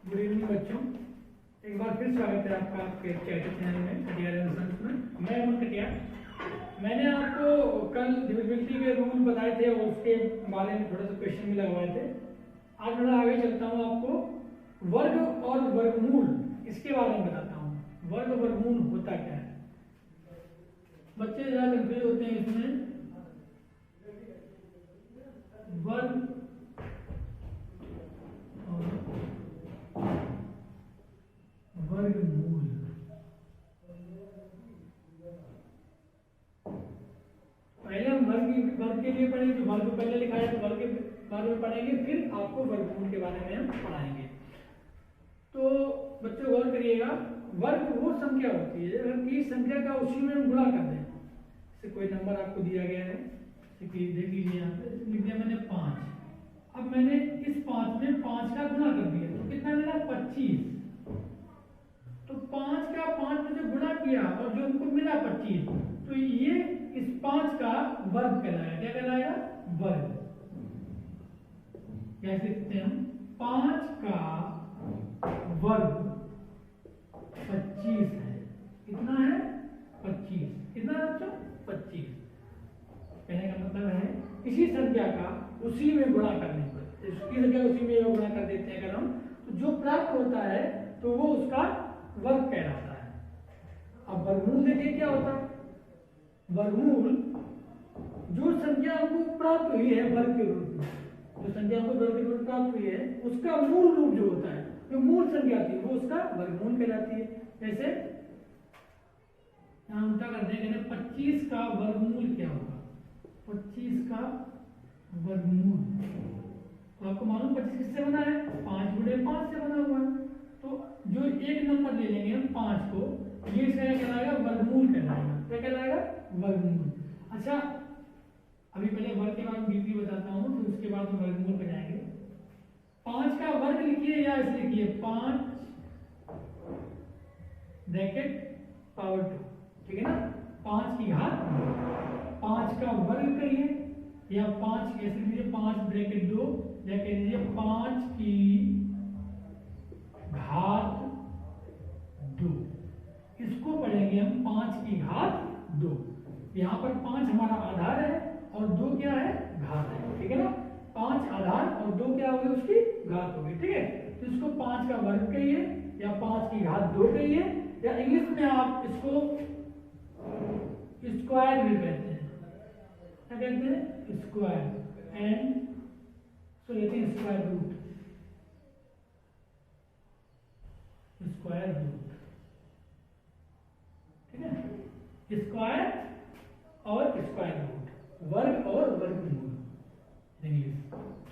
Good evening बच्चों, एक बार फिर स्वागत है आपका आपके चैनल में कटियार एडमिशंस में। मैं अमन कटियार। मैंने आपको कल डिविजिबिलिटी के रूल बताए थे और उसके बारे में थोड़ा सा क्वेश्चन भी लगवाए थे। आज थोड़ा आगे चलता हूँ, आपको वर्ग और वर्गमूल इसके बारे में बताता हूँ। वर्ग वर्गमूल होता क्या है, बच्चे ज़्यादा कंफ्यूज होते हैं इसमें। वर्ग वर्गमूल, पहले हम वर्ग के लिए पढ़ेंगे, तो वर्ग पहले लिखा है तो वर्ग के बारे में पढ़ेंगे, फिर आपको वर्गमूल के बारे में हम पढ़ाएंगे। तो बच्चों गौर करिएगा, वर्ग वो संख्या होती है अगर किसी संख्या का उसी में हम गुणा कर दें। जैसे कोई नंबर आपको दिया गया है, देख लीजिए यहाँ पे लिख दिया मैंने 5। अब मैंने इस 5 में 5 का गुणा कर दिया तो कितना मिला 25। तो 5 का 5 में जो गुणा किया और जो हमको मिला 25, तो ये इस 5 का वर्ग कहलाएगा। क्या कहलाएगा? वर्ग। कैसे लिखते हैं हम? 5 का वर्ग 25 है। कितना है? 25। कितना बच्चों? 25। कहने का मतलब है किसी संख्या का उसी में गुणा करने पर, इसकी संख्या उसी में गुणा कर देते हैं अगर हम, तो जो प्राप्त होता है तो वो उसका वर्ग कहलाता है। अब वर्गमूल देखिए क्या होता है। वर्गमूल जो संख्या हमको प्राप्त हुई है वर्ग के रूप में, जो संख्या हमको वर्ग के रूप में प्राप्त हुई है उसका मूल रूप जो होता है, जो मूल संख्या थी वो उसका वर्गमूल कहलाती है। जैसे यहाँ उल्टा कर देंगे, 25 का वर्गमूल क्या होगा? 25 का वर्गमूल तो आपको मालूम 25 किससे बना है? 5 गुणे 5 से बना हुआ है। तो जो एक नंबर ले लेंगे हम 5 को, ये क्या कहलाएगा? वर्गमूल कहलाएगा। क्या कहलाएगा? वर्गमूल। अच्छा, अभी पहले वर्ग के बारे में डीपली बताता हूँ, फिर उसके बाद हम वर्गमूल पे जाएंगे। 5 का वर्ग लिखिए या ऐसे लिखिए 5 ब्रैकेट पावर 2, ठीक है ना? 5 की घात 5 का वर्ग करिए या 5 कैसे लिखिए? 5 ब्रैकेट 2 या कह दीजिए 5 की घात 2। इसको पढ़ेंगे हम 5 की घात 2। यहाँ पर 5 हमारा आधार है और 2 क्या है? घात है, ठीक है ना? 5 आधार और 2 क्या होगी? उसकी घात होगी, ठीक है? तो इसको 5 का वर्ग कहिए या 5 की घात 2 कहिए, या इंग्लिश में आप इसको स्क्वायर भी कहते हैं। क्या कहते हैं? स्क्वायर। एंड सो लेते हैं स्क्वायर रूट। स्क्वायर रूट, ठीक है? स्क्वायर और स्क्वायर रूट, वर्ग और वर्गमूल इंग्लिश।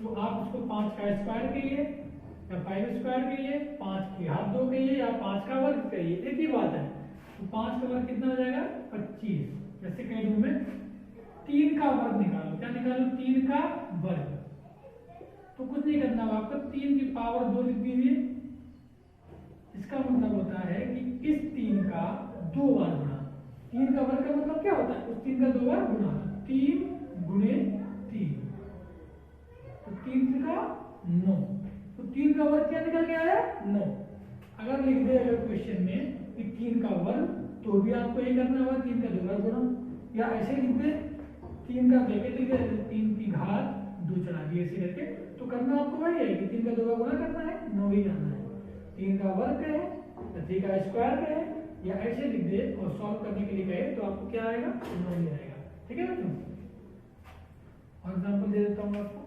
तो आप उसको 5 का स्क्वायर कहिए या 5 स्क्वायर कहिए, 5 की घात 2 कहिए या 5 का वर्ग कहिए, एक ही बात है। तो 5 का वर्ग कितना हो जाएगा? 25। जैसे कह दूं मैं 3 का वर्ग निकालो। क्या निकालो? 3 का वर्ग। तो कुछ नहीं करना होगा आपको, 3 की पावर 2 लिख दीजिए। इसका मतलब होता है कि इस 3 का 2 बार गुणा। 3 का वर्ग का मतलब क्या होता है? उस 3 का 2 बार गुणा। 3 गुणे 3 तो 3 का 9। तो 3 का वर्ग क्या निकल के आया? 9। अगर लिख दे अगर क्वेश्चन में कि 3 का वर्ग, तो भी आपको ये करना होगा 3 का 2 बार गुणा, या ऐसे लिख दे 3 का ब्रैकेट लिख दे 3 की घात 2 चढ़ा दिए ऐसे करके। तो करना आपको वही है कि 3 का 2 बार गुणा करना है, 9 ही करना है। 3 का वर्ग कहे या 3 का स्क्वायर कहे या ऐसे लिख दे और सॉल्व करने के लिए कहे तो आपको क्या आएगा? 9 ही आएगा, ठीक है बच्चों? और एग्जांपल दे देता हूँ आपको।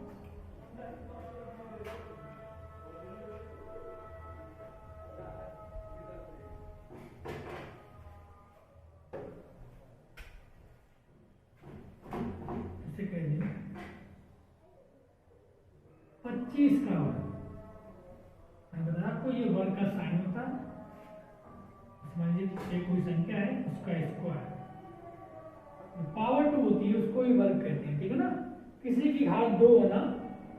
ऐसे कह दिए 25 का वर्ग। मैं बता आपको ये वर्ग का साइन होता है। मान लीजिए कोई संख्या है उसका स्क्वायर, पावर 2 होती है उसको ही वर्ग कहते हैं, ठीक है ना? किसी की घात 2 होना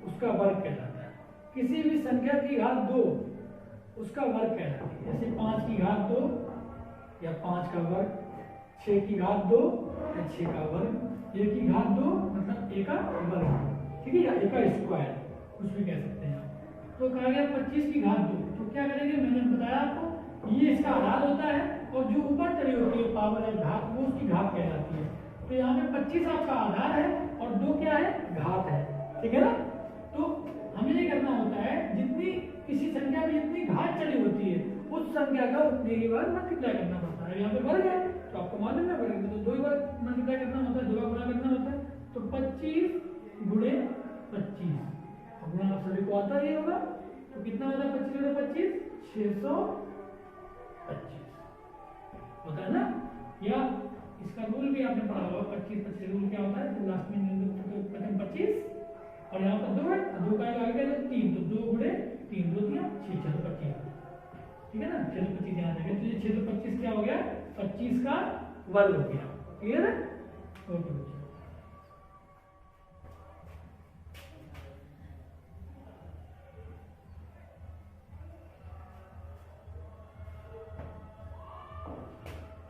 उसका वर्ग कहलाता है। किसी भी संख्या की घात 2 उसका वर्ग कहलाती है। जैसे 5 की घात 2 या 5 का वर्ग, 6 की घात 2 या 6 का वर्ग, a की घात 2 मतलब a का वर्ग, ठीक है? या a का स्क्वायर कुछ भी कह सकते हैं आप। तो कहा गया 25 की घात 2, तो क्या करेंगे, मैंने बताया आपको ये इसका आधार होता है और जो ऊपर चढ़ी होती है पावर है घात, वो उसकी घात कहलाती है। तो यहाँ पे 25 आपका आधार है और 2 क्या है, घात है, ठीक है ना। तो हमें ये करना होता है जितनी किसी संख्या में जितनी घात चढ़ी होती है उस संख्या का उतनी ही बार मल्टीप्लाई करना पड़ता है। यहाँ पे वर्ग है तो आपको मालूम है वर्ग तो 2 बार मल्टीप्लाई करना होता है, 2 बार गुणा करना होता है। तो 25 गुणे 25 गुणा आप सभी को आता ही होगा, तो कितना होता है 25 गुणे 25 625 होता है ना। या इसका रूल भी आपने पढ़ा होगा 25-25 रूल क्या होता है, तो लास्ट में प्रथम 25 और यहाँ पर 2 है, 2 का आगे तो 3, तो 2 गुणे 3 2 3 6 625, ठीक है ना। 625 यहाँ देखें तो ये 625 क्या हो गया, 25 का वर्ग हो गया, क्लियर है। ओके बच्चों,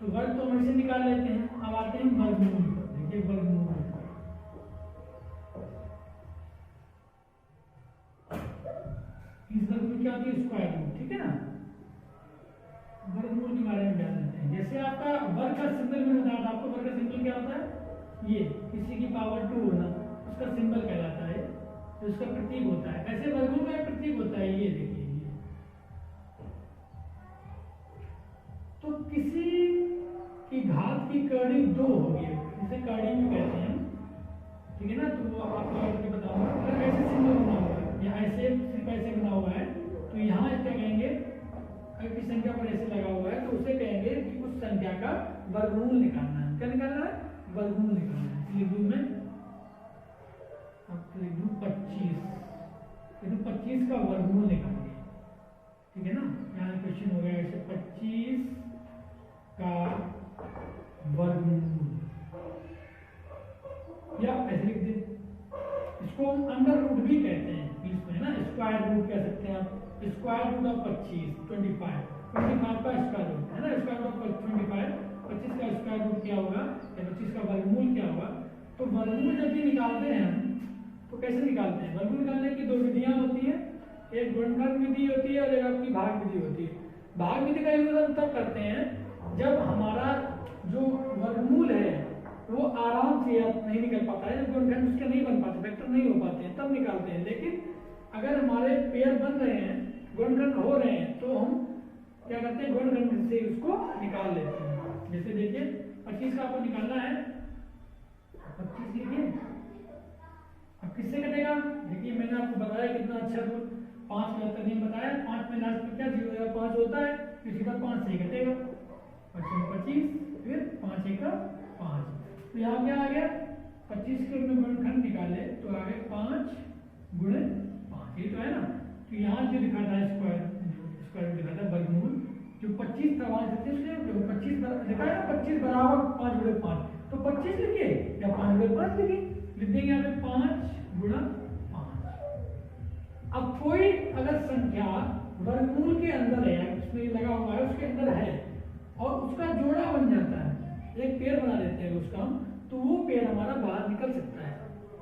तो वर्ग तो हम ऐसे निकाल लेते हैं। अब आते हैं वर्गमूल पर, देखिए वर्गमूल इस वर्गमूल क्या होती है, स्क्वायर रूट, ठीक है ना। वर्गमूल के बारे में जान लेते हैं। जैसे आपका वर्ग का सिंबल मैंने बताया था आपको, वर्ग का सिंबल क्या होता है, ये किसी की पावर 2 होना उसका सिंबल कहलाता है, तो उसका प्रतीक होता है। ऐसे वर्गमूल का प्रतीक होता है ये देखिए ये। तो किसी की घात की कड़ी 2 होगी, जिसे कड़ी भी कहते हैं, ठीक है ना। तो वो आपको आगे बताऊंगा। अगर ऐसे सिंबल बना हुआ है या ऐसे सिर्फ ऐसे बना हुआ है तो यहाँ क्या कहेंगे, अगर किसी संख्या पर ऐसे लगा हुआ है तो उसे कहेंगे कि उस संख्या का वर्गमूल निकालना है। क्या निकालना है, वर्गमूल निकालना है। लिख दूं मैं, अब लिख दूं 25, तो 25 का वर्गमूल निकालेंगे, ठीक है ना। यहाँ क्वेश्चन हो गया ऐसे 25 का वर्गमूल, या ऐसे लिख दे। इसको हम अंडर रूट भी कहते हैं इंग्लिश में, है ना, स्क्वायर रूट कह सकते हैं आप। स्क्वायर रूट ऑफ 25 25 का स्क्वायर रूट है ना, स्क्वायर रूट ऑफ 25 25 का स्क्वायर रूट क्या होगा, या 25 का वर्गमूल क्या होगा। तो वर्गमूल जब भी निकालते हैं हम तो कैसे निकालते हैं, वर्गमूल निकालने की 2 विधियां होती हैं, एक गुणनखंड विधि होती है और एक आपकी भाग विधि होती है। भाग विधि का यूज हम तब करते हैं जब हमारा जो वर्गमूल है वो आराम से नहीं निकल पाता है, जब गुणनखंड उसके नहीं बन पाते, वेक्टर नहीं हो पाते हैं, तब निकालते हैं। लेकिन अगर हमारे पेयर बन रहे हैं, गुणनखंड हो रहे हैं, तो हम क्या करते हैं, गुणनखंड से उसको निकाल लेते हैं। जैसे देखिए 25 का आपको निकालना है, 25 लिखिए। अब किससे कटेगा, देखिए मैंने आपको बताया कितना अच्छा रूल, 5 का तरीका बताया। 5 में लास्ट में क्या 5 होता है, तो सीधा 5 से ही कटेगा। 25 फिर 5 1 5, तो यहाँ क्या आ गया, 25 के गुणनखंड निकाले तो आ गए 5 गुणे 5, ये तो है ना। तो यहाँ जो लिखा था स्क्वायर लिखा था वर्गमूल, जो 25 था वहां से 25 लिखा है ना, 25 बराबर 5 गुणे 5, तो 25 लिखिए या 5 गुणे 5 लिखिए, लिख देंगे यहाँ पे 5 गुणा 5। अब कोई अगर संख्या वर्गमूल के अंदर है, उसमें लगा हुआ है उसके अंदर है और उसका जोड़ा बन जाता है, एक पेयर बना देते हैं उसका, तो वो पेयर हमारा बाहर निकल सकता है,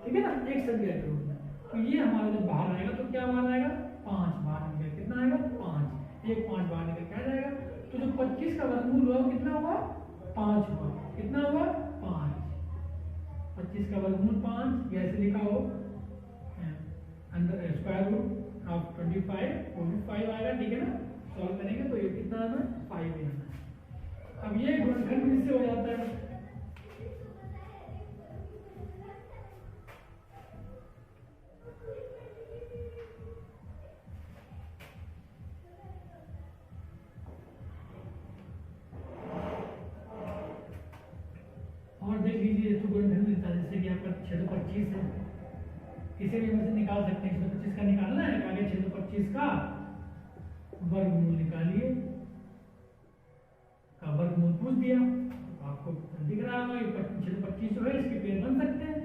ठीक है ना, एक संख्या के रूप में। तो ये हमारा जब बाहर आएगा तो क्या बाहर आएगा, 5 बाहर निकल, कितना आएगा 5, एक 5 बाहर निकल क्या जाएगा। तो जो 25 का वर्गमूल हुआ कितना हुआ, 5 हुआ, कितना हुआ 5, 25 का वर्गमूल 5, ऐसे लिखा हो अंदर स्क्वायर रूट ऑफ 25, वो भी 5 आएगा, ठीक है ना। सॉल्व करेंगे तो ये कितना आना, 5 ही आना। अब ये गुणनखंड किससे हो जाता है, और देख लीजिए तो गुणनखंड मिलता है, जैसे कि आपका 625 है, इसे भी हम से निकाल सकते हैं। 625 का निकालना है, आगे 625 का वर्गमूल निकालिए, का वर्गमूल पूछ दिया तो आपको दिख रहा होगा ये 625 जो है इसके पेयर बन सकते हैं।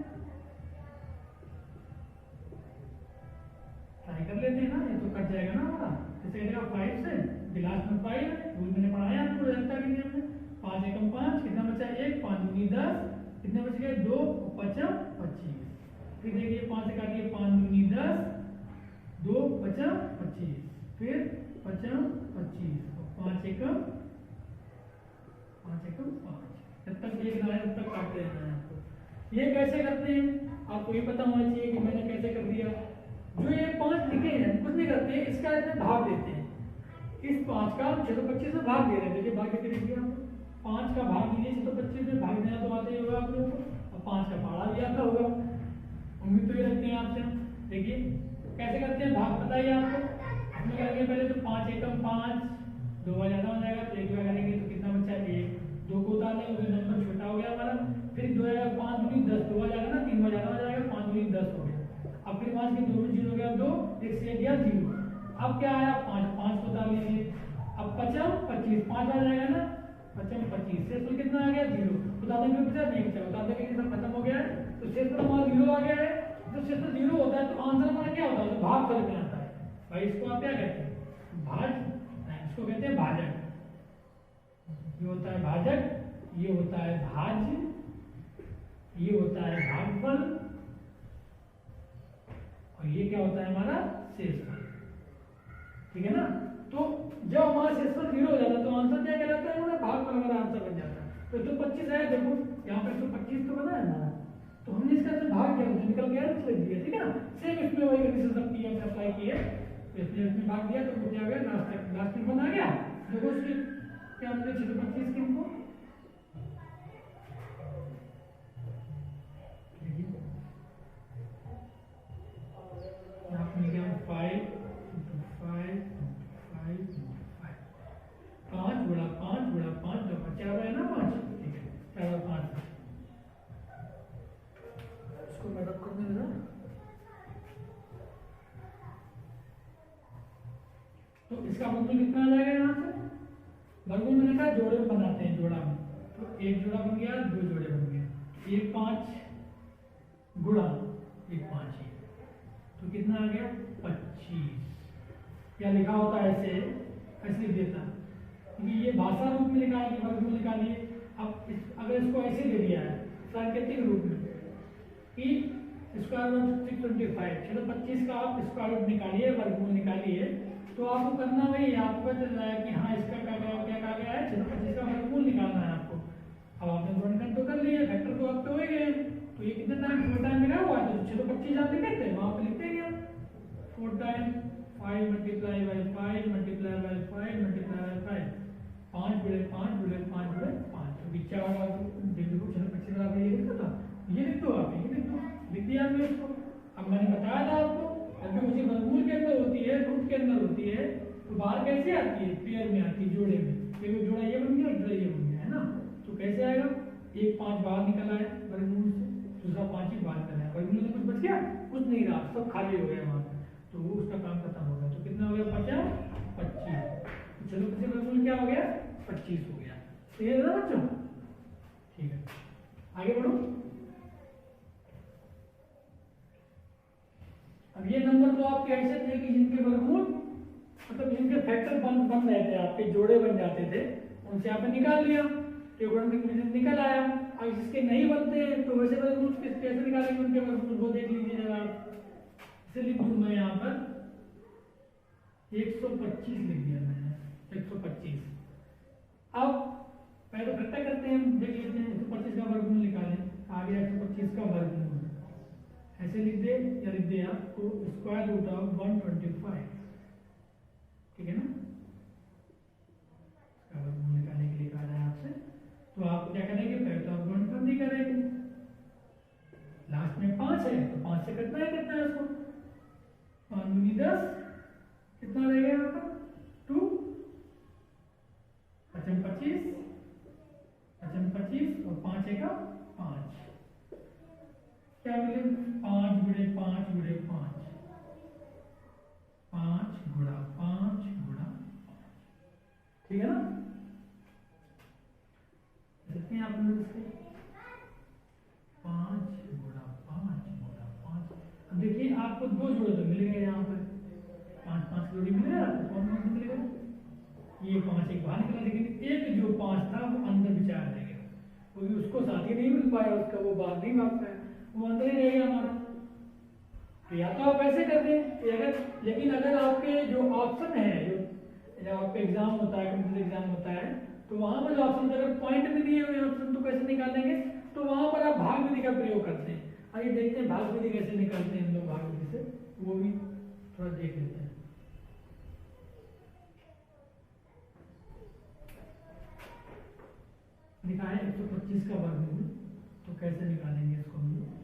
ट्राई कर लेते हैं ना, ये तो कट जाएगा ना हमारा, जैसे कटेगा 5 से, गिलास में 5 है, रूल मैंने पढ़ाया आपको जनता के नियम में, 5 एकम 5, कितना बचा 1, 5 दूनी 10, कितने बच गए 2, 5 25। फिर देखिए 5 से काटिए, 5 दूनी 10, 2 5 25, फिर 5 25 5 एकम 5 एकम 5। जब तक देखना है तब तक काटते रहना है आपको। ये कैसे करते हैं आपको ये पता होना चाहिए कि मैंने कैसे कर दिया। जो ये 5 लिखे हैं कुछ नहीं करते हैं, इसका इसमें भाग देते हैं। इस 5 का 625 में भाग दे रहे हैं। देखिए भाग कैसे दे दिया आपको, 5 का भाग दीजिए 625 में, भाग देना तो आते ही होगा आप लोगों को, और 5 का पहाड़ा भी आता होगा, उम्मीद तो ये रखते हैं आपसे। देखिए कैसे करते हैं भाग, बताइए आपको। हमने क्या किया पहले, तो 5 एकम 5, 2 बार ज्यादा हो जाएगा तो 1 बार करेंगे तो कितना बचा, 1 2 को उतार लेंगे तो नंबर छोटा हो गया हमारा। फिर 2 आएगा 5 दूनी 10, 2 आ जाएगा ना, 3 बार ज्यादा हो जाएगा, 5 दूनी 10 हो गया। अब फिर 5 के 2 में 0 हो गया, 2 1 से गया 0। अब क्या आया 5, 5 को उतार लीजिए। अब 55 25 5 आ जाएगा ना, 55 25 शेष पर कितना आ गया 0। बता दें फिर बचा नहीं बचा, बता दें कि सब खत्म हो गया है तो शेष पर हमारा 0 आ गया है। तो शेष पर 0 होता है तो आंसर हमारा क्या होता है, तो भाग फल में आता है भाई। इसको आप क्या कहते हैं, भाज नहीं, इसको कहते हैं भाजक। ये होता है भाजक, ये होता है भाज्य, ये होता है भागफल, और ये क्या होता है हमारा शेषफल। ठीक है ना। तो जब हमारा शेषफल 0 हो जाता है तो आंसर क्या कहलाता है हमारा, भागफल हमारा आंसर बन जाता है। तो 125 है, देखो यहाँ पे 125 तो बना है हमारा, तो हमने इसका अंदर भाग किया तो निकल गया, लिख दिया। ठीक है ना। सेम इसमें वही कंडीशन सबकी हमने अप्लाई की है, तो इसमें भाग दिया तो क्या गया, लास्ट में बना गया। देखो उसके क्या हमने 625 की इनको आपने क्या 5 5 5 5 गुणा 5 गुणा 5 जो 4 है ना 5। ठीक है 4 और 5 इसको मैं रख करने देना। तो इसका वर्गमूल कितना आ जाएगा यहाँ से, वर्गमूल मैंने कहा जोड़े में बनाते हैं, जोड़ा में। तो 1 जोड़ा बन गया, 2 जोड़े बन गए, 1 5 गुणा 1 5 तो कितना आ गया 25। क्या लिखा होता है ऐसे, ऐसे लिख देता, क्योंकि ये भाषा रूप में लिखा है कि वर्गमूल निकालिए। अब अगर इसको ऐसे दे दिया है सांकेतिक रूप में कि स्क्वायर रूट 625, चलो 25 का आप स्क्वायर रूट निकालिए, वर्गमूल निकालिए, तो आपको करना वही है, आपको पता चल रहा है कि हाँ इसका क्या कहा गया है, 625 का वर्गमूल निकालना है आपको। अब आपने गुणनखंड तो कर लिया, वेक्टर तो आपके हो ही गए, तो ये कितना टाइम 4 टाइम मिला हुआ है, तो 625 आप लिखते हैं वहां पे लिखते हैं 4 time 5 multiply by 5 multiply by 5 multiply by 5 5 गुणे 5 गुणे 5 गुणे 5 तो बिचा वाला देखो 625 वाला ये लिखा था, ये लिख दो आप, ये लिख दिया आपने इसको। अब मैंने बताया था आपको अगर उसी वर्गमूल के अंदर होती है, रूट के अंदर होती है, तो बाहर कैसे आती है, पेयर में आती है, जोड़े में। एक जोड़ा ये बन गया, जोड़ा ये बन गया, है ना। तो कैसे आएगा, 1 5 बाहर निकल आया वर्गमूल से, दूसरा 5 ही बाहर निकल आया, वर्गमूल में कुछ बच गया, कुछ नहीं रहा, सब खाली हो गया वहां पे, तो वो उसका काम खत्म हो गया। तो कितना हो गया 50 25, चलो किसी वर्गमूल क्या हो गया 25 हो गया। क्लियर है ना बच्चों, ठीक है आगे बढ़ो। अब ये नंबर तो आपके ऐसे थे कि जिनके वर्गमूल मतलब जिनके फैक्टर बन रहे थे, आपके जोड़े बन जाते थे, उनसे आपने निकाल लिया, निकल आया। अब जिसके नहीं बनते तो वैसे वर्गमूल कैसे निकालेंगे उनके वर्गमूल, वो देख लीजिए जरा। इसे लिख दूं मैं यहाँ पर 125 लिख दिया मैंने, 125। अब पहले इकट्ठा करते हैं, देख लेते हैं 125 का वर्गमूल निकालें। आ गया 125 का वर्गमूल, ऐसे लिख दे या लिख दे आपको स्क्वायर रूट ऑफ 125, ठीक है ना। इसका वर्गमूल निकालने के लिए कहा है आपसे, तो आप क्या करेंगे, पहले तो आप गुणनखंड करेंगे, लास्ट में 5 है तो 5 से कितना है उसको 5 दूनी 10, कितना रहेगा यहाँ पर 2 55 25 25 और 5 का 5, क्या मिले 5 गुणे 5 गुणे 5 5 गुणा 5 गुणा 5, ठीक है ना। देखते हैं आप लोग इससे 5 गुणा 5 गुणा 5। अब देखिए आपको 2 जोड़े तो मिल गए यहाँ पर, 5 5 जोड़ी मिल रहा है आपको, कौन कौन से मिल गए, ये 5 एक बाहर निकला, लेकिन एक जो 5 था वो अंदर विचार रह गया, क्योंकि उसको साथी नहीं मिल पाया उसका, वो बाहर नहीं भाग पाया, वो अंदर ही रह गया हमारा। तो या तो आप ऐसे कर दें, अगर लेकिन अगर आपके जो ऑप्शन है, जो आपके आपका एग्जाम होता है, कंप्यूटर एग्जाम होता है, तो वहां पर जो ऑप्शन अगर पॉइंट में दिए हुए ऑप्शन तो कैसे निकालेंगे, तो वहां पर आप भाग विधि का प्रयोग करते हैं। आइए देखते हैं भाग विधि कैसे निकालते हैं हम लोग, भाग विधि से वो भी थोड़ा देख लेते हैं। लिखा है 125 का वर्गमूल, तो कैसे निकालेंगे इसको हम लोग।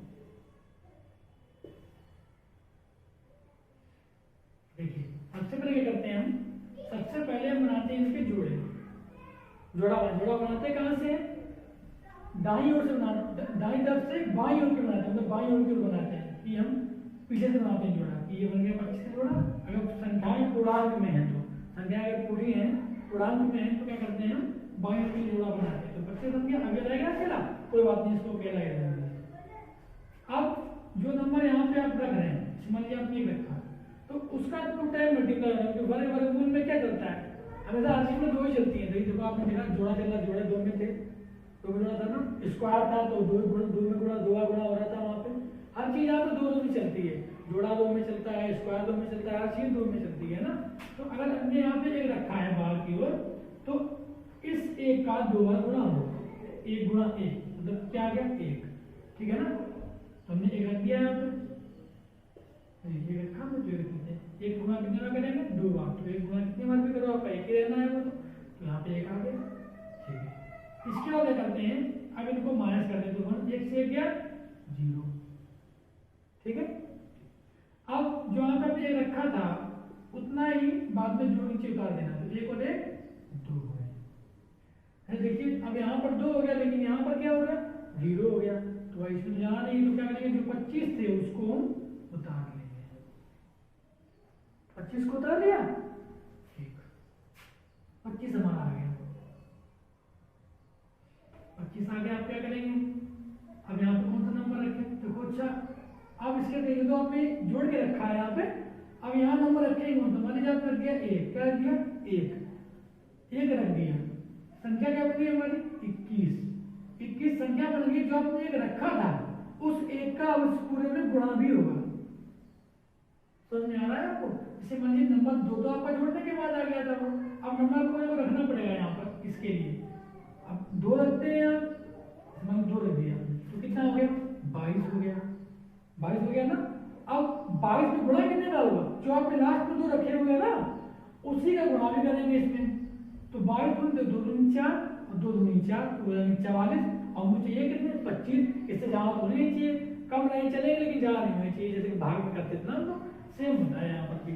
देखिए सबसे पहले क्या करते हैं हम, सबसे पहले हम बनाते हैं इसके जोड़े। जोड़ा बनाते हैं कहाँ से, दाईं ओर से बनाते, दाईं तरफ से बाईं ओर के बनाते हैं, मतलब बाईं ओर की ओर बनाते हैं कि हम पीछे से बनाते हैं जोड़ा, कि ये बन गया 25 का जोड़ा। अगर संख्याएं पूर्णांक में है, तो संख्याएं अगर पूरी है पूर्णांक में है, तो क्या करते हैं हम बाईं ओर की जोड़ा बनाते हैं, तो 25 बन गया। आगे रहेगा अकेला, कोई बात नहीं, इसको अकेला ही रहेगा। अब जो नंबर यहाँ पे आप रख रहे हैं, मान लीजिए आपने रखा, तो उसका 2 टाइम मल्टीप्लाई होगा, तो वर्गमूल में क्या चलता है, हमेशा हर चीज में 2 ही चलती है। देखो आपने देखा जोड़ा चल रहा, जोड़े 2 में थे, 2 में जोड़ा था ना, स्क्वायर था तो 2 में गुणा 2 गुणा हो रहा था वहां पे। हर चीज यहाँ पे 2 में चलती है, जोड़ा 2 में चलता है, स्क्वायर 2 में चलता है, हर चीज 2 में चलती है ना। तो अगर हमने यहाँ पे एक रखा है बाहर की ओर, तो इस एक का 2 बार गुणा होगा, 1 गुणा 1 मतलब क्या आ गया 1, ठीक है ना। तो हमने एक रख दिया यहाँ पे, ये रखा हम जो रखते हैं, 1 गुणा कितने बार करेंगे 2 बार, तो 1 गुणा कितने बार भी करो, आपका 1 ही रहना है वो, तो यहाँ पे 1 आ गया, ठीक है। इसके बाद क्या करते हैं, अब इनको माइनस कर देते हैं, 1 से 1 गया 0, ठीक है। अब जो यहाँ पे हमने 1 रखा था उतना ही बाद में जो नीचे उतार देना, तो 1 और 1 2 हो गए। देखिए अब यहाँ पर 2 हो गया, लेकिन यहाँ पर क्या हो गया 0 हो गया, तो इसमें यहाँ नहीं, तो क्या करेंगे जो 25 थे उसको उतार लेंगे, 25 को उतार लिया, ठीक, 25 हमारा आ गया, 25 आ गया। आप क्या करेंगे, अब यहाँ पे कौन सा नंबर रखें, देखो अच्छा अब इसके देखिए तो आपने जोड़ के रखा है यहाँ पे, अब यहाँ नंबर रखेंगे तो मान लीजिए आपने रख दिया 1, क्या रख दिया 1 रख दिया, संख्या क्या बन गई हमारी 21 संख्या बन गई। जो आपने 1 रखा था उस 1 का उस पूरे में गुणा भी होगा, समझ में आ रहा है आपको। जैसे मान लीजिए नंबर 2 तो आपका जोड़ने के बाद आ गया था वो, अब नंबर को रखना पड़ेगा यहाँ पर इसके लिए, अब 2 रखते हैं आप, 2 रख दिया तो कितना हो गया 22 हो गया, 22 हो गया ना। अब 22 में गुणा कितने का होगा, जो आपने लास्ट में 2 रखे हुए ना उसी का गुणा भी करेंगे इसमें, तो 22 गुणे 2 दूनी 4 और 2 दूनी 4 तो 44, और मुझे चाहिए कितने 25, इससे ज्यादा होने नहीं चाहिए, कम नहीं चलेगा लेकिन ज्यादा नहीं होना चाहिए, जैसे कि भाग में करते थे ना तो सेम होता है यहाँ पर भी।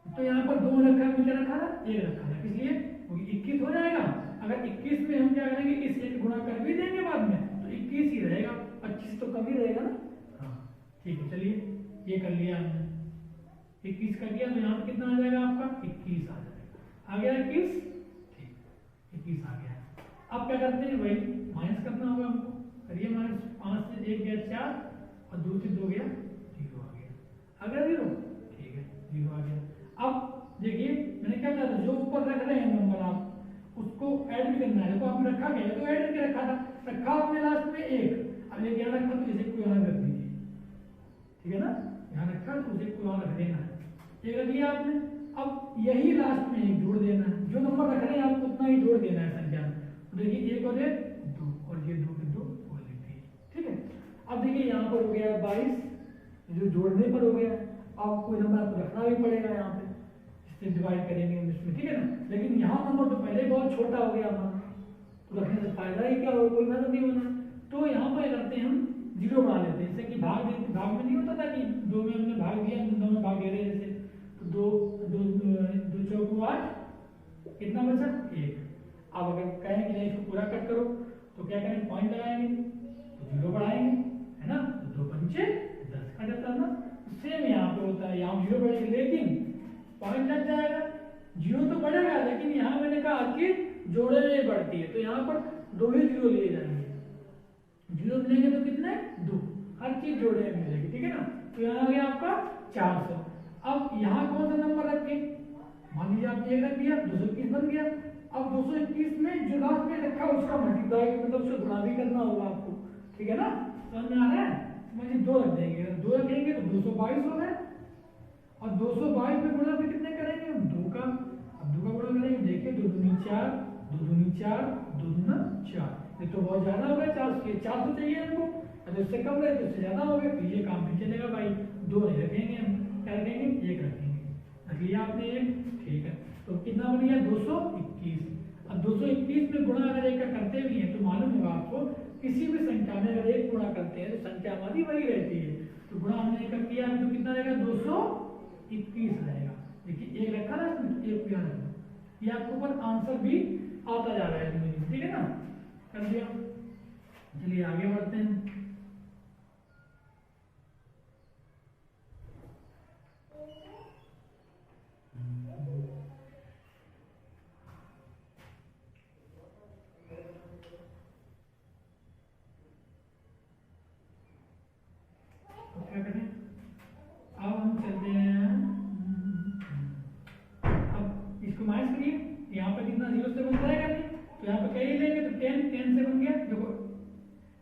तो यहाँ पर 2 रखा है, मुझे रखा था 1 रखा था, इसलिए 21 हो जाएगा। अगर 21 में हम क्या करेंगे, इस 1 गुणा कर भी देंगे बाद में, तो 21 ही रहेगा, 25 तो कम ही रहेगा ना। हाँ ठीक है, चलिए ये कर लिया हमने, 21 कर दिया, तो यहाँ पे कितना आ जाएगा आपका 21 आ जाएगा, आ गया 21, ठीक 21 आ गया। अब क्या करते हैं, वही माइनस करना होगा हमको, करिए माइनस, 5 से 1 गया 4 और 2 से 2 गया 0 आ गया, आ गया 0, ठीक है 0 आ गया। अब देखिए मैंने क्या कहा था, जो ऊपर रख रहे हैं नंबर आप उसको ऐड भी करना है, देखो आपने रखा गया तो ऐड करके रखा था, रखा आपने लास्ट में 1, अब ये क्या रखा तो इसे कोई यहाँ रख दीजिए, ठीक है ना, यहाँ रखा तो उसे कोई यहाँ रख देना है, ये रख दिया आपने। अब यही लास्ट में 1 जोड़ देना है, जो नंबर रख रहे हैं आपको उतना ही जोड़ देना है संख्या में, तो देखिए 1 और 1 2 और ये 2 के 2 बोल देते, ठीक है। अब देखिए यहाँ पर हो गया 22, जो जोड़ने पर हो गया, अब कोई नंबर आपको रखना भी पड़ेगा यहाँ पे, इससे डिवाइड करेंगे इसमें, ठीक है ना। लेकिन यहाँ नंबर तो पहले बहुत छोटा हो गया हमारा, तो रखने से फायदा ही क्या हो, कोई फायदा नहीं होना, तो यहाँ पर करते हैं हम 0 बना लेते हैं, जैसे कि भाग में नहीं होता था कि 2 में हमने भाग दिया, 2 में भाग दे रहे हैं, जैसे तो 2 चौको 8, कितना बचा 1। अब अगर कहें कि नहीं इसको पूरा कट करो तो क्या करें, पॉइंट लगाएंगे तो 0 बढ़ाएंगे, है ना, तो 2 पंचे 10 का जाता है ना। सेम यहाँ पे होता है, यहाँ 0 बढ़ेगी लेकिन पॉइंट लग जाएगा, 0 तो बढ़ेगा लेकिन यहाँ मैंने कहा कि जोड़े में बढ़ती है, तो यहाँ पर 2 ही 0 लिए जाएंगे, 0 मिलेंगे तो कितने 2, हर चीज जोड़े में मिलेगी, ठीक है ना। तो यहाँ आ गया आपका 400। अब यहाँ कौन सा नंबर रखे, मान लीजिए आपने 1 रख दिया, 221 बन गया। अब 221 में जो लास्ट में रखा उसका मल्टीप्लाई मतलब उसका गुणा भी करना होगा आपको, ठीक है ना, समझ में आ रहा है। मुझे 2 रख देंगे, 2 रखेंगे तो 222 हो गए, और 222 में गुणा भी कितने करेंगे 2 का, अब 2 4 दूना 4, ये तो बहुत ज्यादा हो गया, 400 चाहिए हमको, अगर इससे कम रहे तो इससे ज्यादा हो गया, तो ये काम भी चलेगा भाई। 2 नहीं रखेंगे हम, क्या रखेंगे, 1 रखेंगे। रख लिया आपने 1, ठीक है। तो कितना बन गया 221। अब 221 में गुणा अगर एक का करते भी हैं तो मालूम होगा आपको, किसी भी संख्या में अगर एक गुणा करते हैं तो संख्या हमारी वही रहती है। तो गुणा हमने एक किया तो कितना रहेगा 221 रहेगा। देखिए 1 रखा ना इसमें, 1 भी आना, ये आपको ऊपर आंसर भी आता जा रहा है इसमें, ठीक है ना, कर दिया। चलिए आगे बढ़ते हैं। क्या करें, अब हम चलते हैं, अब इसको माइनस करिए, यहाँ पे कितना 0 से बन जाएगा नहीं, तो यहाँ पे कहीं लेंगे तो 10 से बन गया। देखो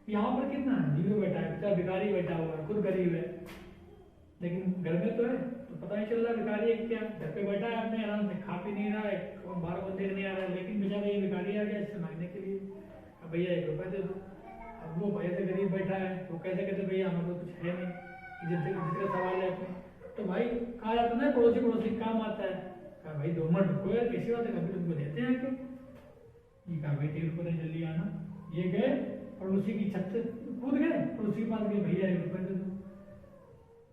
यहाँ पर कितना है 0 बैठा है, बेचारा भिखारी बैठा हुआ है, खुद गरीब है, लेकिन घर में तो है, तो पता नहीं चल रहा भिखारी है क्या, घर पे बैठा है अपने आराम से, खा पी नहीं रहा है और बाहर को देखने आ रहा है, लेकिन बेचारा ये भिखारी आ गया इससे मांगने के लिए, अब भैया 1 रुपया दे दो। अब वो भैया से गरीब बैठा है, वो कैसे कहते भैया हमारे को कुछ है नहीं, जिससे का सवाल है अपने, तो भाई कहा जाता है ना पड़ोसी पड़ोसी काम आता है, कहा भाई 2 मिनट रुको यार, कैसी बात है, कभी तुमको देते हैं आके, ये कहा भाई 3 रुपये जल्दी आना। ये गए पड़ोसी की छत से कूद गए, पड़ोसी के पास गए, भैया 1 रुपये दे दो।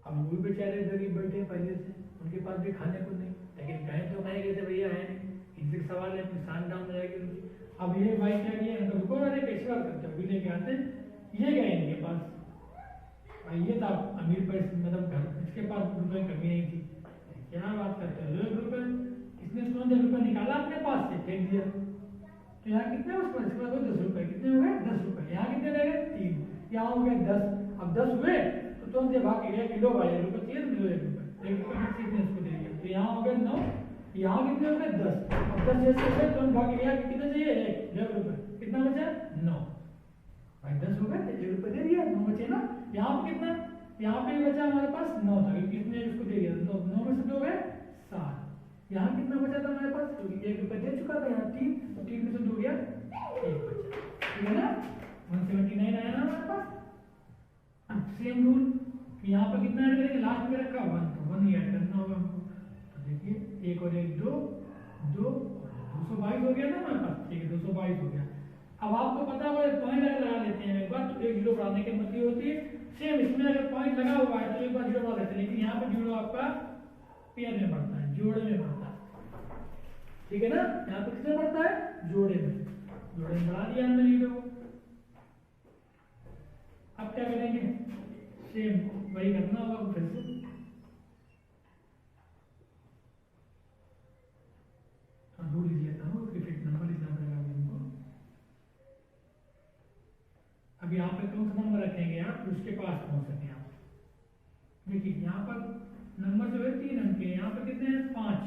अब वो भी बेचारे गरीब बैठे हैं पहले से, उनके पास भी खाने को नहीं, लेकिन कहें तो कहें कैसे भैया है नहीं, इनसे सवाल है, किसान डाउन हो जाएगी। अब ये भाई क्या किया, रुको अरे कैसी बात करते हो, अभी लेके आते हैं। ये गए इनके पास, भाई ये था अमीर पैसे, मतलब घर, इसके पास रुपए कमी नहीं थी, क्या बात करते हो 1 रुपये, इसने तुरंत 1 रुपया निकाला अपने पास से फेंक दिया, तो यहाँ कितने उस पर, इसके बाद 10 रुपये, कितने हो गए 10 रुपये, यहाँ कितने रह गए 3, यहाँ हो गए 10। अब 10 हुए तो तुरंत ये भाग गया कि लो भाई 1 रुपये चाहिए, मिलो 1 रुपये, 1 रुपये कितने इसको दे दिया, तो यहाँ हो गए 9, यहाँ कितने हो गए 10। अब 10 जैसे हो गए तुरंत भाग गया कि कितने चाहिए 1 रुपये, कितना बचा 9, भाई 10 हो गए 1 रुपये दे दिया, 9 बचे ना। यहाँ पे कितना, यहाँ पे बचा हमारे पास 9 था, कितने इसको दे दिया, तो 9 में से 2 गए 7, यहाँ कितना बचा था हमारे पास, तो 1 रुपये दे चुका था, यहाँ 3, तो 3 में से 2 गया 1 बचा, ठीक है ना, 179 आया ना हमारे पास। अब सेम रूल, यहाँ पर कितना ऐड करेंगे, लास्ट में रखा 1, तो 1 ही ऐड करना होगा हमको, तो देखिए 1 और 1 2, 222 हो गया ना हमारे पास, ठीक है 222 हो गया। अब आपको पता है पॉइंट अगर लगा लेते हैं एक बार, तो 1 0 बढ़ाने की अनुमति होती है, सेम इसमें अगर पॉइंट लगा हुआ है तो एक बार 0 बढ़ा देते हैं, लेकिन यहाँ पर 0 आपका पेयर में बढ़ता है, जोड़े में बढ़ता है, ठीक है ना, यहाँ पर किसमें बढ़ता है, जोड़े में बढ़ा दिया हमने 0। अब क्या करेंगे, सेम वही करना होगा फिर से, रूल लिख लेता हूँ, रिपीट नंबर लिखना पड़ेगा हमको। अब यहाँ पे कौन सा नंबर रखेंगे आप, उसके पास पहुंच सके आप, देखिए यहाँ पर नंबर जो है 3 अंक के, यहाँ पर कितने हैं 5,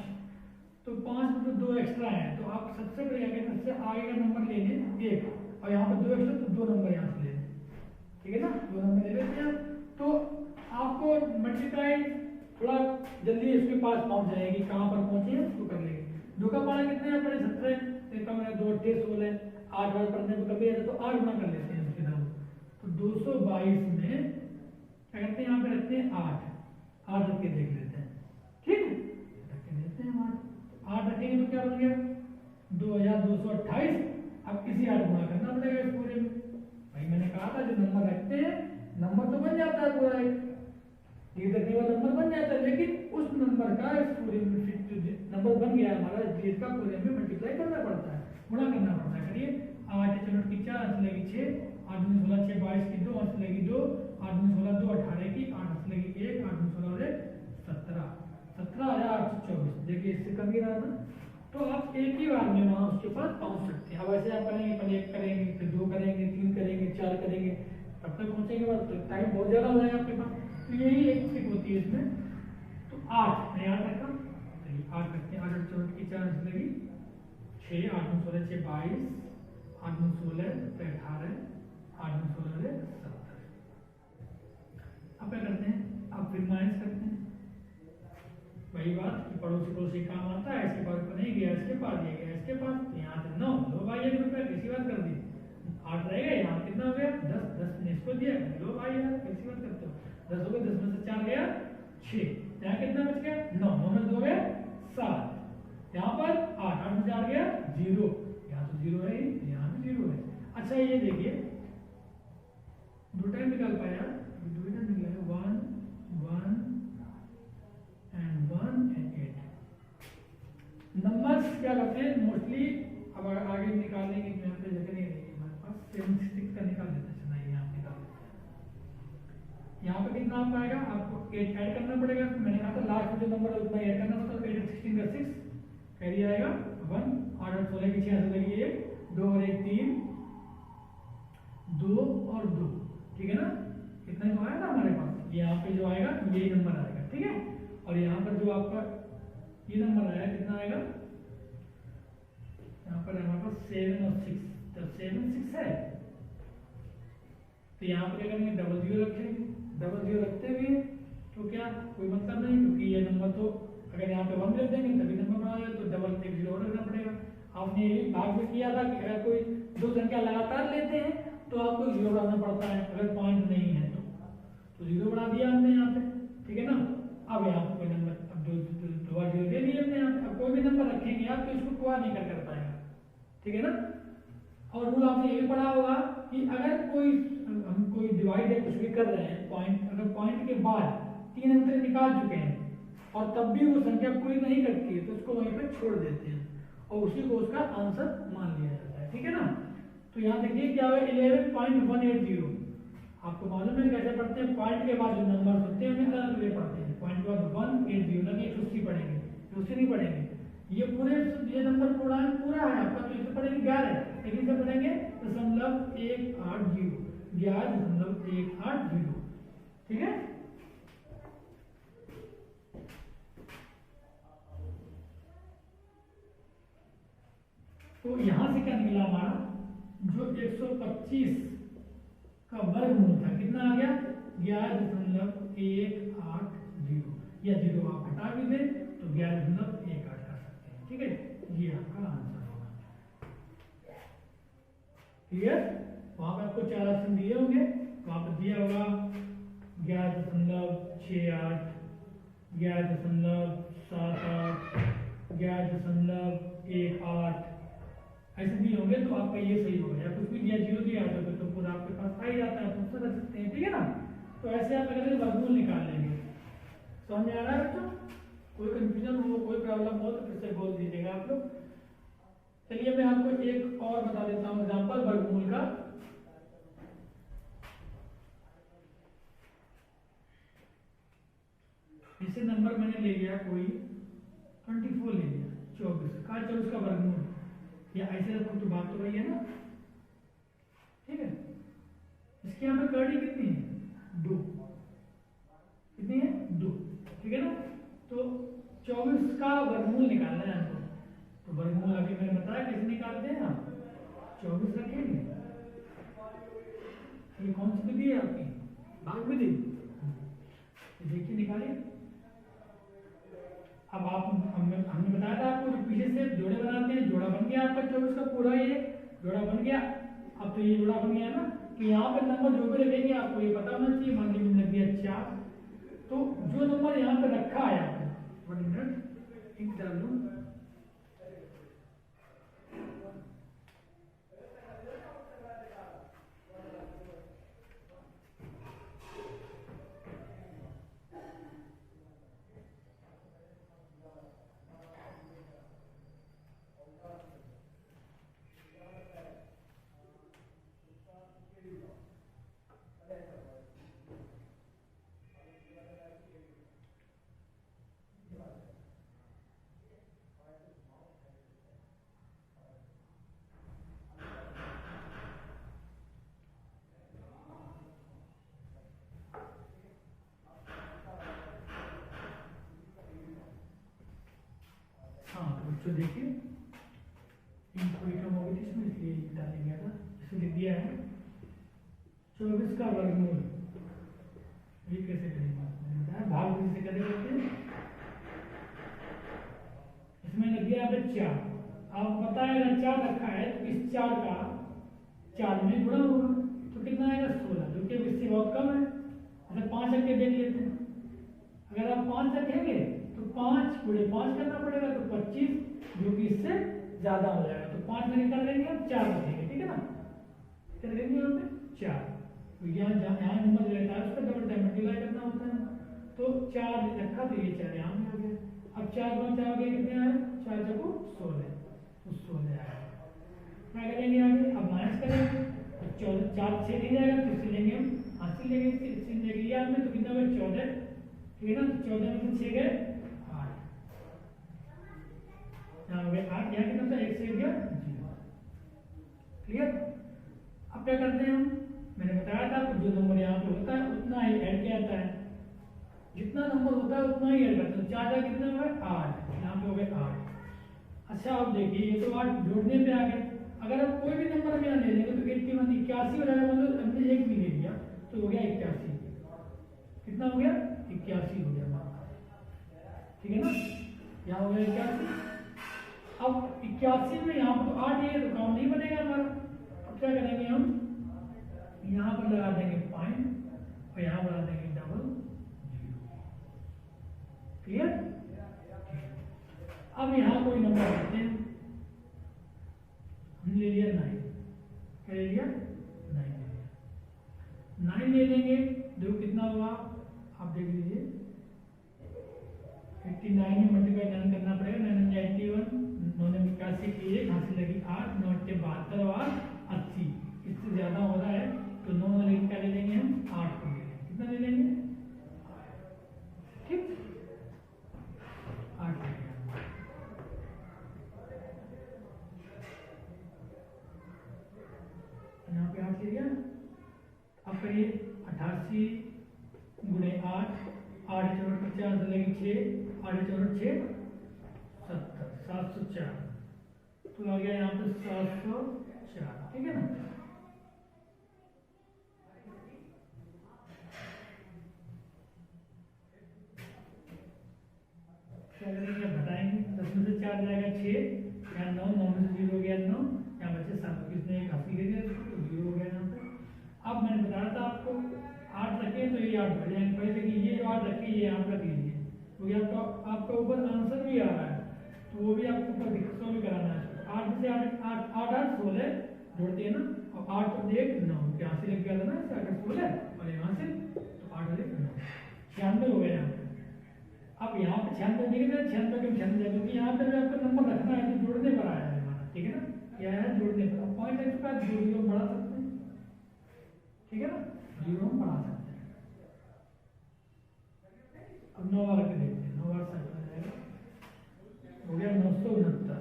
तो 5 में तो 2 एक्स्ट्रा है, तो आप सबसे पहले क्या सबसे आगे का नंबर ले लें 1, और यहाँ पर 2 एक्स्ट्रा, तो 2 नंबर यहाँ से ले लें, ठीक है ना, 2 नंबर ले लेते हैं, तो आपको मल्टीप्लाई थोड़ा जल्दी इसके पास पहुंच जाएगी, कहाँ पर पहुंचे तो कर लेंगे। 2 का पारा कितने हैं अपने 17, कम है 2 8 16, 8 बार पढ़ने में कभी आता तो 8 गुना कर लेते हैं उसके नाम, तो 222 में क्या करते हैं, यहाँ पे रखते हैं 8 रख के देख लेते हैं, ठीक है, रख के देते हैं 8 रखेंगे तो क्या बन गया 2228। अब इसी 8 गुना करना पड़ेगा इस पूरे में, भाई मैंने कहा था जो नंबर रखते हैं नंबर तो बन जाता है पूरा, एक रखने वाला नंबर बन जाता है, लेकिन उस नंबर का इस पूरे में नंबर बन गया हमारा, इसका पूरे में मल्टीप्लाई करना पड़ता है, गुणा करना पड़ता है। करिए 8 चलो की 4 8 लगी 6, 8 में 16 6 22 की 2 8 लगी 2, 8 में 16 2 18 की 8 8 लगी 1, 8 में 16 और 17 17,824, देखिए इससे कम ही रहा था, तो आप एक ही बार में वहां उसके पास पहुंच सकते हैं। अब ऐसे आप करेंगे, पहले 1 करेंगे, फिर 2 करेंगे, 3 करेंगे, 4 करेंगे, तब तक पहुंचेंगे बाद तो टाइम बहुत ज्यादा हो जाएगा आपके पास, तो यही एक ट्रिक होती है इसमें। तो 8 मैं याद रखा, 8 रखते हैं, 8 8 चौदह की 4 लगी 6, 8 में 16 6 22, 8 में 16 18, 8 में 16 17। अब क्या करते हैं, अब फिर माइनस करते हैं, वही बात कि पड़ोसी पड़ोसी काम आता है, इसके पास नहीं गया, इसके पास ये गया, इसके पास, तो यहाँ से 9 लो भाई 1 रुपया, कैसी बात कर दी। 8 रहेगा, यहाँ कितना हो गया 10, 10 ने इसको दिया, लो भाई यार कैसी बात करते हो, 10 हो गया, 10 में से 4 गया 6, यहाँ कितना बच गया 9, 9 में 2 गया 7, यहाँ पर 8, 8 में 4 गया 0, यहाँ तो 0 है ही, यहाँ भी 0 है। अच्छा ये देखिए दो टाइम निकाल पाया, डिवीजन निकला 1 1 एंड 1 एंड 8। नंबर्स क्या करते हैं मोस्टली, अब आगे निकालने की यहाँ पे जगह नहीं रहेगी हमारे पास, 76 का निकाल देते हैं, चला यहाँ निकाल देते हैं। यहाँ पे कितना आपका आएगा, आपको 8 ऐड करना पड़ेगा, मैंने कहा था लास्ट में जो नंबर है उतना ऐड करना, मतलब 8 16 का 6 कैरी आएगा 1, 8 और 16 की 6 लगी 1, 2 और 1 3, 2 और 2, ठीक है ना, इतना तो आया ना हमारे पास। यहाँ पे जो आएगा यही नंबर आएगा, ठीक है। और यहाँ पर जो आपका ये नंबर आया कितना आएगा, यहाँ पर हमारे पास 7 और 6, जब 7 6 है तो यहाँ पर क्या करेंगे डबल जीरो रखेंगे, डबल जीरो रखते हुए तो क्या कोई मतलब नहीं, क्योंकि ये नंबर तो अगर यहाँ पे 1 रख देंगे तभी नंबर बना जाएगा, तो डबल 1 जीरो रखना पड़ेगा। आपने ये भाग में किया था कि अगर कोई दो संख्या लगातार लेते हैं तो आपको जीरो बनाना पड़ता है, अगर पॉइंट नहीं है तो जीरो बना दिया हमने यहाँ पे, ठीक है ना। अब यहाँ पे कोई नंबर, अब दो जीरो दे दिए हमने यहाँ पे, अब कोई भी नंबर रखेंगे आप तो इसको कोई नहीं कर पाएगा, ठीक है ना। और रूल आपने ये भी पढ़ा होगा कि अगर हम कोई डिवाइड है कुछ भी कर रहे हैं, पॉइंट अगर पॉइंट के बाद 3 अंक निकाल चुके हैं और तब भी वो संख्या पूरी नहीं कटती है तो उसको वहीं पे छोड़ देते हैं और उसी को उसका आंसर मान लिया जाता है, ठीक है ना। तो यहाँ देखिए क्या हुआ 11.180, आपको मालूम है कैसे पढ़ते हैं, पॉइंट के बाद जो नंबर होते हैं उन्हें अलग अलग पढ़ते हैं, पॉइंट के बाद 180 ना कि 180 पढ़ेंगे, 180 नहीं पढ़ेंगे, ये पूरे ये नंबर पूरा है आपका, तो इसे पढ़ेंगे 11, लेकिन इसे पढ़ेंगे 11.80, 11.180, ठीक है। तो यहां से क्या निकला हमारा, जो 125 का वर्गमूल था कितना आ गया 11.180, या जीरो आप हटा भी दें तो 11.18 कर सकते हैं, ठीक है। ये आपका आंसर होगा, क्लियर। वहां पर आपको 4 ऑप्शन दिए होंगे, वहां पर दिया होगा 11.68, 11.78, 11.18 ऐसे दिए होंगे, तो आपका ये सही होगा, या कुछ भी दिया जीरो दिया तो पूरा आपके पास आ ही जाता है, तो रख सकते हैं, ठीक है ना। तो ऐसे आप अगर वर्गमूल निकाल लेंगे, समझ में आ रहा है बच्चों, कोई कंफ्यूजन हो कोई प्रॉब्लम हो तो फिर से बोल दीजिएगा आप लोग। चलिए मैं आपको एक और बता देता हूँ एग्जाम्पल वर्गमूल का। जैसे नंबर मैंने ले लिया कोई 24 ले लिया, 24 का वर्गमूल, या ऐसे रखो तो बात तो वही है ना, ठीक है। इसकी यहाँ पे कड़ी कितनी है 2, कितनी है 2, ठीक है ना। तो 24 का वर्गमूल निकालना है हमको, तो वर्गमूल अभी मैंने बताया कैसे निकालते हैं आप, 24 रखेंगे, ये कौन सी विधि है आपकी, भाग विधि, देखिए निकालिए। अब आप हमने बताया था आपको जो पीछे से जोड़े बनाते हैं, जोड़ा बन गया आपका 24 का पूरा, ये जोड़ा बन गया। अब तो ये जोड़ा बन गया ना, तो यहाँ पे नंबर जो भी रखेंगे आपको ये पता होना चाहिए, मान लीजिए लग गया 4, तो जो नंबर यहाँ पे रखा है आपने 1 मिनट एक डाल दूं, तो देखिए इनको कम हो गई थी इसमें, इसलिए डाल गया था, इसे लिख दिया है 24 का वर्गमूल। ये कैसे करेंगे मैंने बताया, भाग विधि से कैसे करते हैं। इसमें लग गया यहाँ पे 4, अब बताएगा 4 रखा है तो इस 4 का 4 में गुणा होगा तो कितना आएगा 16, जो कि इससे बहुत कम है। अच्छा 5 रख के देख लेते हैं। अगर आप 5 रखेंगे तो 5 गुणे 5 करना पड़ेगा तो 25, जो कि इससे ज्यादा हो जाएगा। तो 5 में निकाल लेंगे हम 4 रखेंगे, ठीक है ना, क्या रखेंगे यहाँ पे 4। तो यहाँ नंबर रहता है उसका डबल टाइम मल्टीप्लाई करना होता है। तो 4 रखा तो ये 4 यहाँ में आ गया। अब 4 गुणा 4 आगे कितने आए, 4 चौको 16, तो 16 आया। क्या करेंगे आगे, अब माइनस करेंगे तो 14, 4 6 नहीं जाएगा तो इससे लेंगे हम, हासिल लेंगे इससे लेंगे याद में, तो कितना हुआ 14, ठीक है ना। तो 14 में से 6 गए 8, यहाँ हो गया 8, यहाँ कितना था 1 से गया 0। क्लियर। अब क्या करते हैं हम, मैंने बताया था आपको जो नंबर यहाँ पे होता है उतना ही ऐड किया जाता है, जितना नंबर होता है उतना ही ऐड करते हैं। 4 का कितना हुआ 8, यहाँ पे हो गया 8। अच्छा अब देखिए ये तो 8 जोड़ने पे आ गए। अगर आप कोई भी नंबर यहाँ ले लेंगे तो 81 81 हो जाएगा, मतलब हमने एक भी ले लिया तो हो गया 81। कितना हो गया 81 हो गया, ठीक है ना, यहाँ हो गया 81। अब 81 में यहाँ पर तो 8 ही है तो काम नहीं बनेगा हमारा। अब क्या करेंगे हम, यहाँ पर लगा देंगे पॉइंट और यहाँ बना देंगे डबल 0। क्लियर। अब यहाँ कोई नंबर लेते हैं, हमने ले लिया 9, क्या ले लिया 9 ले लिया। 9 ले लेंगे, देखो कितना हुआ आप देख लीजिए, 89 में मल्टीप्लाई 9 करना पड़ेगा, 9 81, 9 ने 81 की 1 हासिल लगी 8, 9 के 72 और 80, इससे ज्यादा हो रहा है तो 9 लेके क्या ले लेंगे हम 8 को ले लेंगे। कितना ले लेंगे, ठीक 8 ले लेंगे। यहाँ पे 8 ले लिया। अब करिए 88 गुणे 8, 8 चौड़ 50 लगी 6, 8 चौड़ 6 70, 704, तो आ गया यहाँ पे 704, ठीक है ना। क्या करेंगे, घटाएंगे, 10 में से 4 जाएगा 6, यहाँ 9, 9 में से 0 हो गया 9, यहाँ बचे 7, किसने एक हासिल कर दिया तो 0 हो गया यहाँ पे। अब मैंने बताया था आपको 8 रखे तो ये 8 बढ़ जाएंगे, पहले कि ये जो 8 रखे ये यहाँ पर लीजिए, तो ये आपका ऊपर आंसर भी आ रहा है तो वो भी आपको ऊपर दिक्कतों में कराना है। 8 में से 8 8 16 जोड़ते हैं ना, और 8 और 1 9, यहाँ से लग गया था ना 8 16 और यहाँ से तो 8 और 1 9, 96 हो गया यहाँ पे। अब यहाँ पे 96 दिख रहा है, 96 क्यों 96, क्योंकि यहाँ पे भी आपको नंबर रखना है तो जोड़ने पर आया है हमारा, ठीक है ना, क्या है जोड़ने पर। पॉइंट है चुका, 0 बढ़ा सकते हैं, ठीक है ना, 0 हम बढ़ा सकते हैं। अब 9 बार रख देखते हैं, 9 बार साइड हो जाएगा, हो गया 969।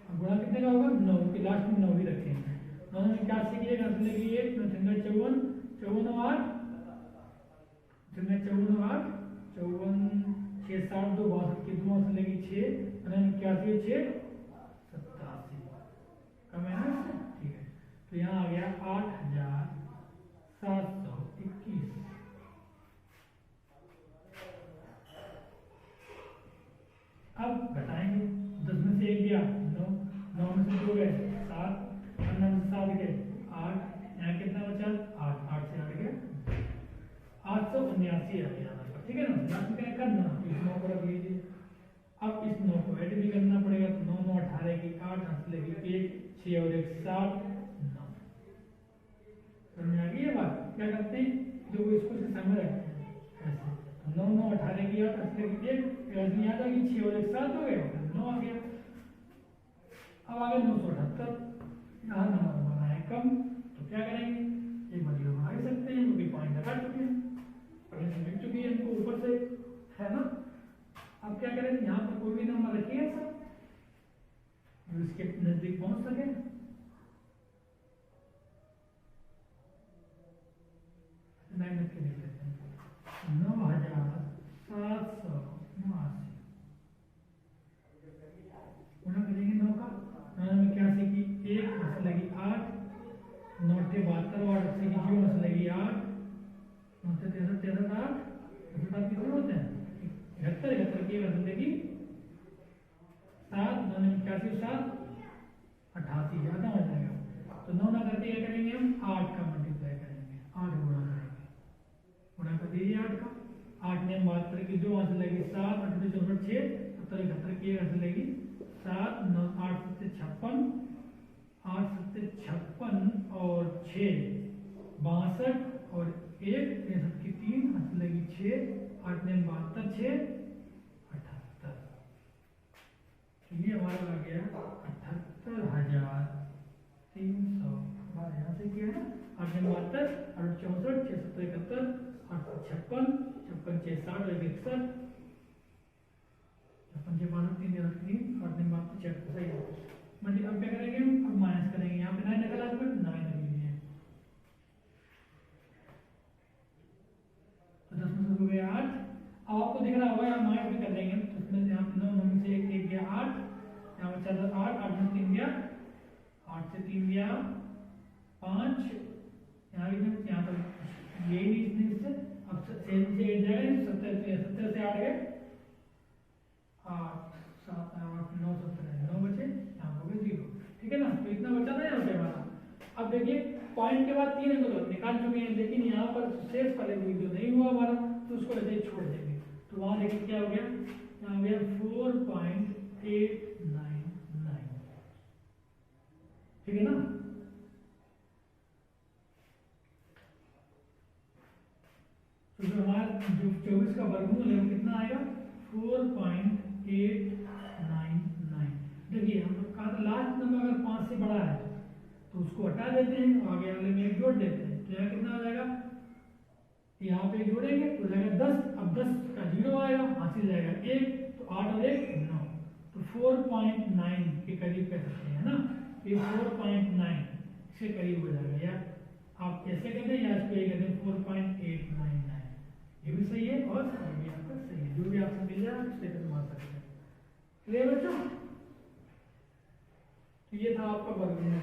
अब गुणा कितने का होगा 9 के लास्ट में 9 ही रखेंगे। 9 में 81 की 1 लगी 1, 9 54, 54 और 8, 54 और 8, 54 6 7 2 62 की 2 से लगी 6, 81 6 87, कम है ना, ठीक है। तो यहाँ आ गया 8721। अब घटाएंगे, 10 में से 1 गया 9, 9 में से 2 गए 7, 9 में से 7 गए 8, यहाँ कितना बचा 8, 8 से 8 गया 879 आ गया, ठीक है ना। लास्ट में क्या करना, इस 9 को रख लीजिए। अब इस 9 को ऐड भी करना पड़ेगा, तो 9 9 18 की 8 हासिल लगी 1, 6 और 1 7 9। समझ आ गई ये बात। क्या करते हैं, जो इसको से समझ रखते हैं ऐसे, 9 9 18 की 8 हासिल लगी 1, याद आ गई 6 और 1 7 हो गया, 9 आ गया। अब आ गया 978, यहाँ नंबर बना है कम, तो क्या करेंगे, एक बार ये बना सकते हैं क्योंकि पॉइंट लगा चुके हैं, मिल चुकी है इनको ऊपर से, है ना। अब क्या करें, यहाँ पर कोई भी नंबर रखिए ऐसा जो इसके नजदीक पहुंच सके। मेहनत के लिख लेते हैं 9789, गुणा करेंगे 9 का, 9 में 81 की 1 हासिल लगी 8, 9 से 72 और 80 की 0 हासिल लगी 8, 9 से 63 63 8, 8 कितने होते हैं 71 71 की हासिल लगी 7, 9 में 81 7, 80 ज़्यादा हो जाएगा। तो 9 ना करके क्या करेंगे हम 8 का मल्टीप्लाई करेंगे, 8 गुणा करेंगे, गुणा कर दीजिए 8 का। 8 ने 72 की 2 आंसर लगेगी 7, 8 64 6, 70 71 की आंसर लगेगी 7, 9 8 7 56, 8 7 56 और 6 62 और 1 63 की 3 आंसर लगेगी 6, 8 ने 72 6 78। ये हमारा आ गया 78,300। हमारे यहाँ से किया है 8 ने 72 8 64 6 7 71 8 56 56 6 60 और 61 56 6 5 3 3 8 ने 72 6 सही है। मतलब अब क्या करेंगे हम, अब माइनस करेंगे, यहाँ पे 9 निकला तो 9 लगेंगे, तो 10 में से हो गया 8। अब आपको दिख रहा होगा यहाँ माइनस भी कर देंगे, तो इसमें यहाँ पे 9 में से 1 गया 8, यहाँ पे चल 8 8 में 3 गया, 8 से 3 गया 5, यहाँ पर ये इससे अब सेम से 8 जाएगा, 70 से 8 गए 8 7 8 9 17 9 बचे, यहाँ हो गए 0। ठीक है ना, तो इतना बचा ना यहाँ पे हमारा। अब देखिए पॉइंट के बाद 3 अंक तो निकाल चुके हैं, लेकिन यहाँ पर शेष वाले भी जो नहीं हुआ हमारा, तो उसको ऐसे ही छोड़ देंगे। तो वहाँ देखिए क्या हो गया, यहाँ हो गया 4.899। ठीक है ना, तो जो हमारा जो 24 का वर्गमूल है वो कितना आएगा 4.899। देखिए हम कहा था लास्ट नंबर अगर 5 से बड़ा है तो उसको हटा देते हैं, आगे वाले में 1 जोड़ देते हैं, तो यहाँ कितना आ जाएगा, यहाँ पे जोड़ेंगे तो जाएगा 10, अब 10 का 0 आएगा, हासिल जाएगा 1, तो 8 और 1 9, तो 4.9 के करीब कह सकते हैं ना, ये 4.9 इसके करीब हो जाएगा, या आप कैसे कहते हैं या इसको ये कहते हैं 4.899। ये भी सही है और ये भी आपका सही है, जो भी आपसे मिल जाए उससे करवा सकते हैं। क्लियर बच्चों, तो ये था आपका वर्गमूल।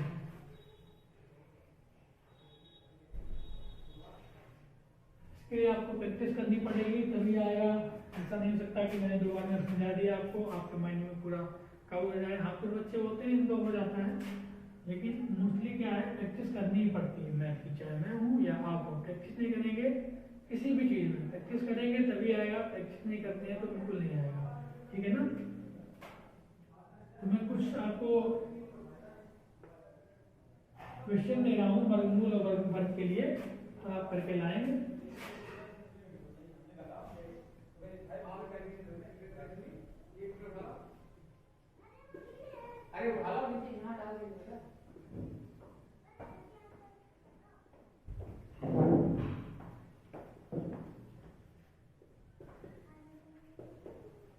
इसके लिए आपको प्रैक्टिस करनी पड़ेगी तभी आएगा, ऐसा नहीं हो सकता कि मैंने 2 बार में समझा दिया आपको, आपके माइंड में पूरा कवर हो जाए। हाँ कुछ बच्चे होते हैं इनको हो जाता है, लेकिन मोस्टली क्या है प्रैक्टिस करनी ही पड़ती है। मैथ की चाहे मैं हूँ या आप हो, प्रैक्टिस नहीं करेंगे किसी भी चीज़ में, प्रैक्टिस करेंगे तभी आएगा, प्रैक्टिस नहीं करते हैं तो बिल्कुल नहीं आएगा। ठीक है ना, तो मैं कुछ आपको क्वेश्चन दे रहा हूँ वर्गमूल और वर्ग के लिए, तो आप करके लाएंगे। अरे वाला नीचे यहाँ डाल दीजिएगा।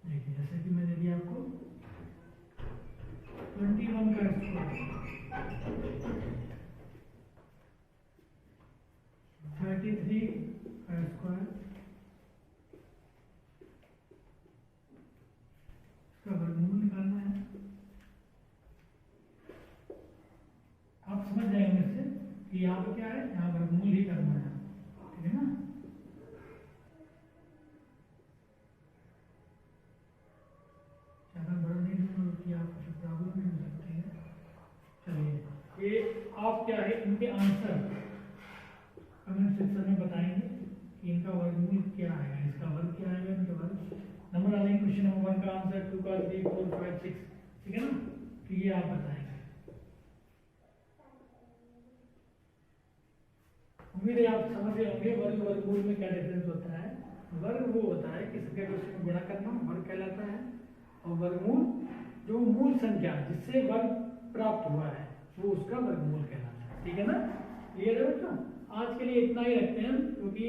देखिए जैसे कि मैंने दिया आपको 21 का स्क्वायर, 33 का स्क्वायर, इसका वर्गमूल निकालना है। आप समझ जाएंगे इससे कि यहाँ पर क्या है, यहाँ वर्गमूल ही करना है। ठीक है ना, ज़्यादा बड़ा नहीं लिखना कि आपको कुछ प्रॉब्लम नहीं हो सकती है। चलिए ये आप क्या है इनके आंसर कमेंट सेक्शन में बताएंगे कि इनका वर्गमूल क्या है, इसका वर्ग क्या है, इनका वर्ग नंबर डालेंगे। क्वेश्चन नंबर 1 का आंसर 2 का 3 4 5 6। ठीक है ना, तो ये आप बताएंगे। उम्मीद है आप समझ गए होंगे वर्ग वर्गमूल में क्या डिफरेंस होता है। वर्ग वो होता है कि संख्या को उसमें गुणा करना, वर्ग कहलाता है, और वर्गमूल जो मूल संख्या जिससे वर्ग प्राप्त हुआ है वो उसका वर्गमूल कहलाता है। ठीक है ना, क्लियर है बच्चों। आज के लिए इतना ही रखते हैं क्योंकि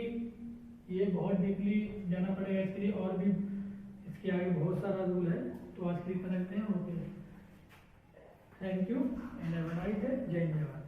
ये बहुत डीपली जाना पड़ेगा इसके लिए, और भी इसके आगे बहुत सारा रूल है, तो आज के लिए इतना रखते हैं। Okay, thank you and have a nice day. जय हिंद।